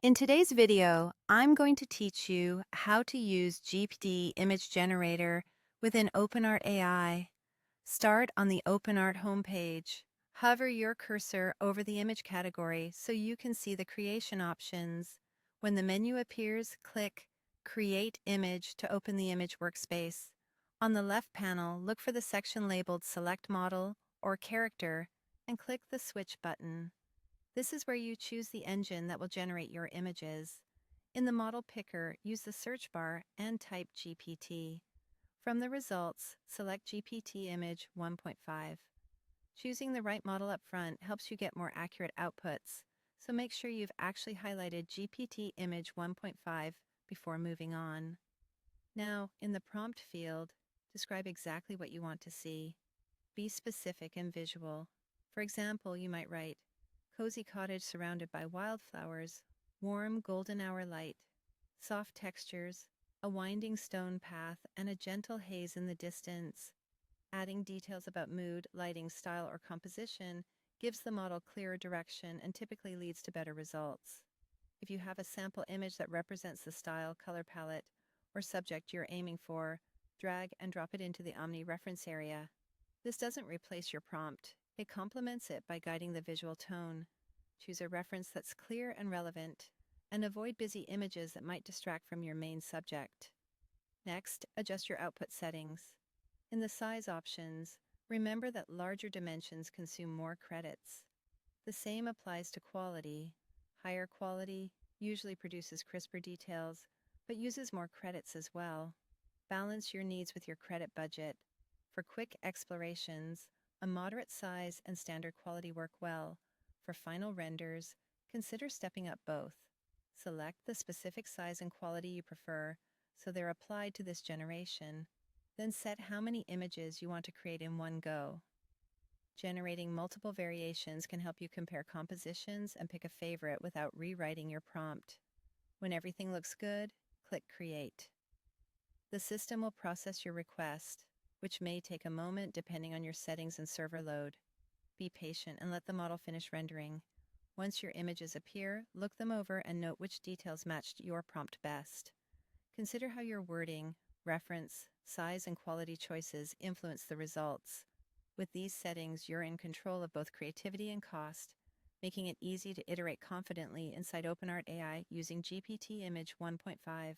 In today's video, I'm going to teach you how to use GPT image generator within OpenArt AI. Start on the OpenArt homepage. Hover your cursor over the image category so you can see the creation options. When the menu appears, click Create Image to open the image workspace. On the left panel, look for the section labeled Select Model or Character and click the Switch button. This is where you choose the engine that will generate your images. In the model picker, use the search bar and type GPT. From the results, select GPT Image 1.5. Choosing the right model up front helps you get more accurate outputs, so make sure you've actually highlighted GPT Image 1.5 before moving on. Now, in the prompt field, describe exactly what you want to see. Be specific and visual. For example, you might write, cozy cottage surrounded by wildflowers, warm golden hour light, soft textures, a winding stone path, and a gentle haze in the distance. Adding details about mood, lighting, style, or composition gives the model clearer direction and typically leads to better results. If you have a sample image that represents the style, color palette, or subject you're aiming for, drag and drop it into the Omni reference area. This doesn't replace your prompt. It complements it by guiding the visual tone. Choose a reference that's clear and relevant, and avoid busy images that might distract from your main subject. Next, adjust your output settings. In the size options, remember that larger dimensions consume more credits. The same applies to quality. Higher quality usually produces crisper details, but uses more credits as well. Balance your needs with your credit budget. For quick explorations, a moderate size and standard quality work well. For final renders, consider stepping up both. Select the specific size and quality you prefer so they're applied to this generation. Then set how many images you want to create in one go. Generating multiple variations can help you compare compositions and pick a favorite without rewriting your prompt. When everything looks good, click Create. The system will process your request, which may take a moment depending on your settings and server load. Be patient and let the model finish rendering. Once your images appear, look them over and note which details matched your prompt best. Consider how your wording, reference, size, and quality choices influence the results. With these settings, you're in control of both creativity and cost, making it easy to iterate confidently inside OpenArt AI using GPT Image 1.5.